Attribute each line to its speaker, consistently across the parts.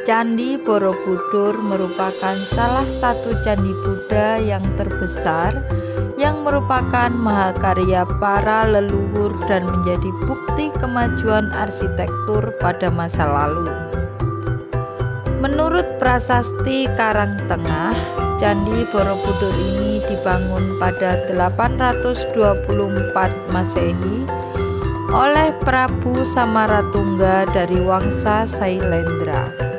Speaker 1: Candi Borobudur merupakan salah satu candi Buddha yang terbesar yang merupakan mahakarya para leluhur dan menjadi bukti kemajuan arsitektur pada masa lalu. Menurut prasasti Karangtengah, Candi Borobudur ini dibangun pada 824 Masehi oleh Prabu Samaratungga dari Wangsa Sailendra.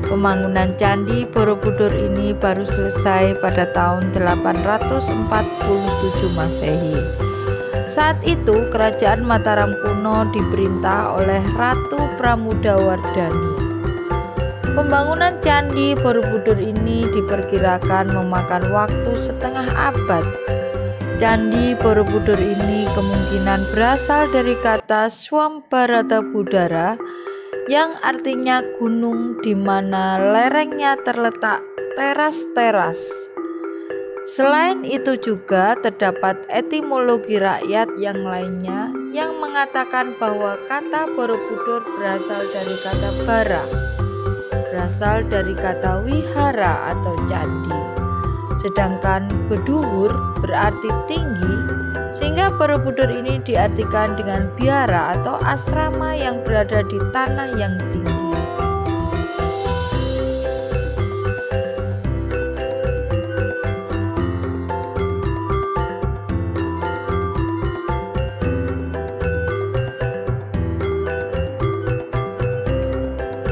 Speaker 1: Pembangunan Candi Borobudur ini baru selesai pada tahun 847 Masehi. Saat itu kerajaan Mataram kuno diperintah oleh Ratu Pramudawardhani. Pembangunan Candi Borobudur ini diperkirakan memakan waktu setengah abad. Candi Borobudur ini kemungkinan berasal dari kata Swambharatabudara yang artinya gunung di mana lerengnya terletak teras-teras. Selain itu juga terdapat etimologi rakyat yang lainnya yang mengatakan bahwa kata Borobudur berasal dari kata bara, berasal dari kata wihara atau candi. Sedangkan beduhur berarti tinggi, sehingga Borobudur ini diartikan dengan biara atau asrama yang berada di tanah yang tinggi.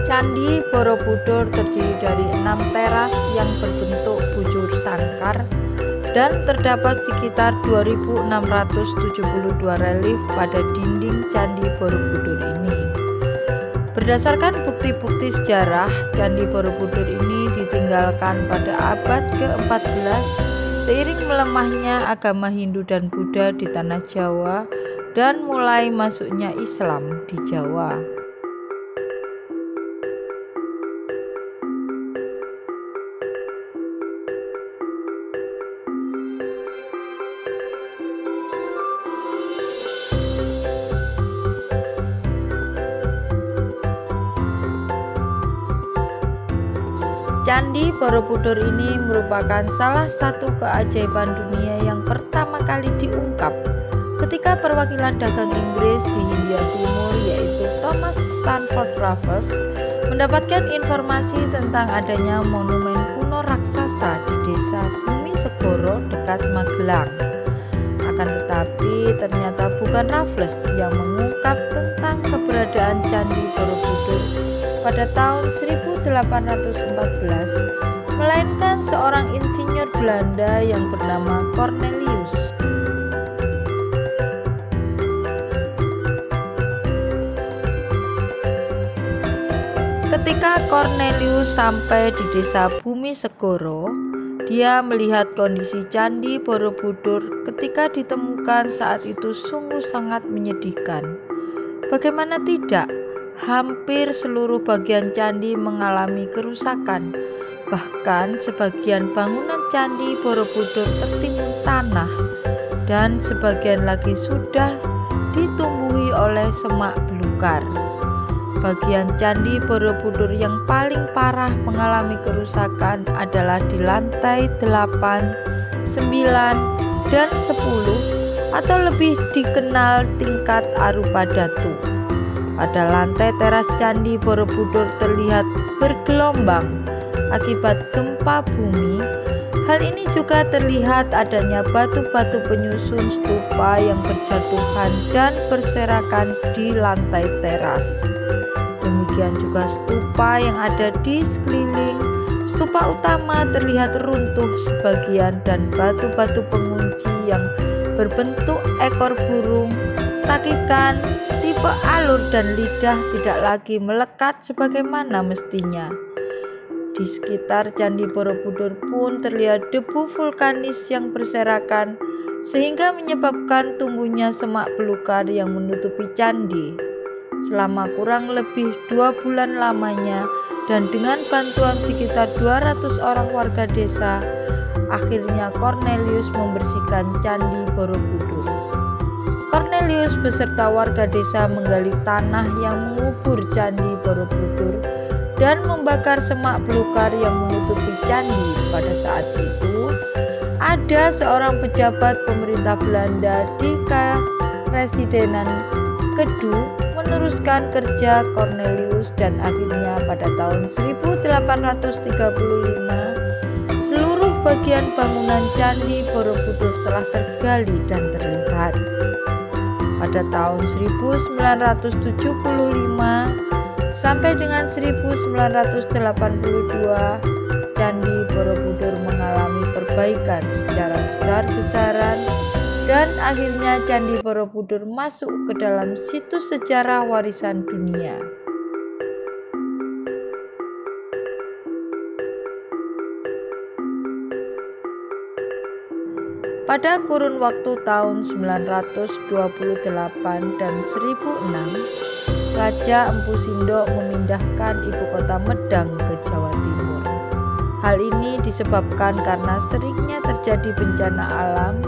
Speaker 1: Candi Borobudur terdiri dari 6 teras yang berbentuk bujur sangkar dan terdapat sekitar 2.672 relief pada dinding Candi Borobudur ini. Berdasarkan bukti-bukti sejarah, Candi Borobudur ini ditinggalkan pada abad ke-14 seiring melemahnya agama Hindu dan Buddha di tanah Jawa dan mulai masuknya Islam di Jawa. Candi Borobudur ini merupakan salah satu keajaiban dunia yang pertama kali diungkap ketika perwakilan dagang Inggris di Hindia Timur yaitu Thomas Stamford Raffles mendapatkan informasi tentang adanya monumen kuno raksasa di desa Bumi Segoro dekat Magelang. Akan tetapi ternyata bukan Raffles yang mengungkap tentang keberadaan Candi Borobudur pada tahun 1814, melainkan seorang insinyur Belanda yang bernama Cornelius. Ketika Cornelius sampai di desa Bumi Segoro, dia melihat kondisi Candi Borobudur ketika ditemukan saat itu sungguh sangat menyedihkan. Bagaimana tidak? Hampir seluruh bagian candi mengalami kerusakan. Bahkan sebagian bangunan Candi Borobudur tertimbun tanah dan sebagian lagi sudah ditumbuhi oleh semak belukar. Bagian Candi Borobudur yang paling parah mengalami kerusakan adalah di lantai 8, 9, dan 10 atau lebih dikenal tingkat arupa datu. Pada lantai teras Candi Borobudur terlihat bergelombang akibat gempa bumi. Hal ini juga terlihat adanya batu-batu penyusun stupa yang berjatuhan dan berserakan di lantai teras. Demikian juga stupa yang ada di sekeliling. Stupa utama terlihat runtuh sebagian dan batu-batu pengunci yang berbentuk ekor burung, takikan, tipe alur dan lidah tidak lagi melekat sebagaimana mestinya. Di sekitar Candi Borobudur pun terlihat debu vulkanis yang berserakan sehingga menyebabkan tumbuhnya semak belukar yang menutupi candi. Selama kurang lebih 2 bulan lamanya dan dengan bantuan sekitar 200 orang warga desa, akhirnya Cornelius membersihkan Candi Borobudur. Cornelius beserta warga desa menggali tanah yang mengubur Candi Borobudur dan membakar semak belukar yang menutupi candi. Pada saat itu, ada seorang pejabat pemerintah Belanda di Kepresidenan Kedu meneruskan kerja Cornelius, dan akhirnya pada tahun 1835 seluruh bagian bangunan Candi Borobudur telah tergali dan terlihat. Pada tahun 1975 sampai dengan 1982, Candi Borobudur mengalami perbaikan secara besar-besaran dan akhirnya Candi Borobudur masuk ke dalam situs sejarah warisan dunia. Pada kurun waktu tahun 928 dan 1006, Raja Empu Sindok memindahkan ibu kota Medang ke Jawa Timur. Hal ini disebabkan karena seringnya terjadi bencana alam,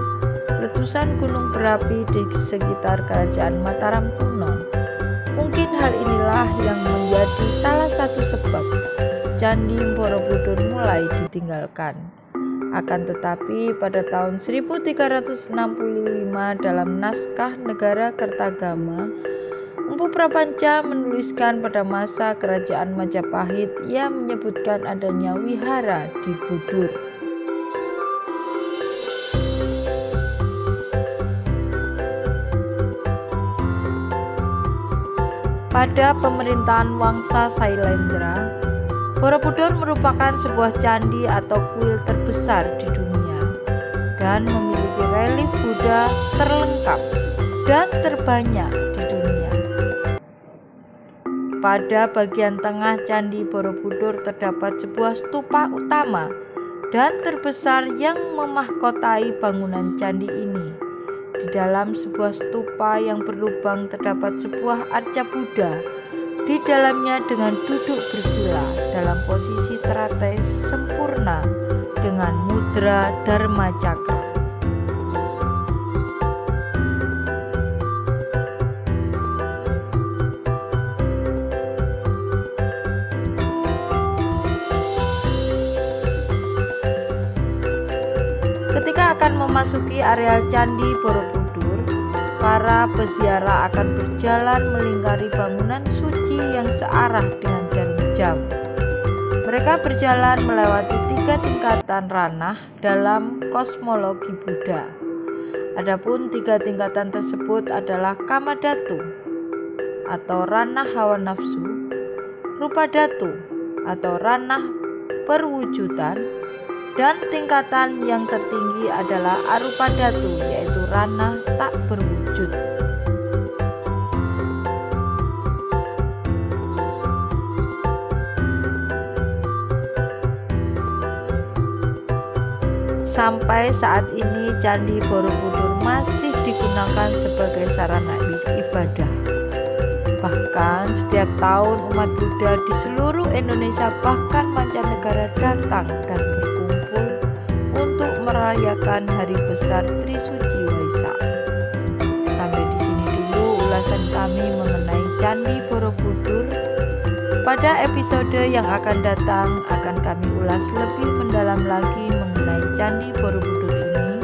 Speaker 1: letusan gunung berapi di sekitar Kerajaan Mataram kuno. Mungkin hal inilah yang menjadi salah satu sebab Candi Borobudur mulai ditinggalkan. Akan tetapi pada tahun 1365 dalam naskah Negara Kertagama, Empu Prapanca menuliskan pada masa kerajaan Majapahit yang menyebutkan adanya wihara di Budur. Pada pemerintahan Wangsa Sailendra, Borobudur merupakan sebuah candi atau kuil terbesar di dunia dan memiliki relief Buddha terlengkap dan terbanyak di dunia. Pada bagian tengah Candi Borobudur terdapat sebuah stupa utama dan terbesar yang memahkotai bangunan candi ini. Di dalam sebuah stupa yang berlubang terdapat sebuah arca Buddha di dalamnya dengan duduk bersila dalam posisi teratai sempurna dengan mudra Dharma Cakra. Ketika akan memasuki areal Candi Borobudur, para peziarah akan berjalan melingkari bangunan suci yang searah dengan jarum jam. Mereka berjalan melewati 3 tingkatan ranah dalam kosmologi Buddha. Adapun 3 tingkatan tersebut adalah Kamadhatu atau ranah hawa nafsu, Rupadhatu atau ranah perwujudan, dan tingkatan yang tertinggi adalah Arupadhatu yaitu ranah tak berwujud. Sampai saat ini Candi Borobudur masih digunakan sebagai sarana ibadah. Bahkan setiap tahun umat Buddha di seluruh Indonesia bahkan mancanegara datang dan berkumpul untuk merayakan hari besar Trisuci Waisak. Sampai di sini dulu ulasan kami mengenai Candi Borobudur. Pada episode yang akan datang akan kami ulas lebih mendalam lagi mengenai Candi Borobudur ini,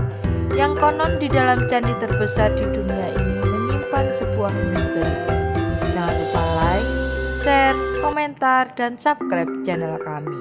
Speaker 1: yang konon di dalam candi terbesar di dunia ini menyimpan sebuah misteri. Jangan lupa like, share, komentar, dan subscribe channel kami.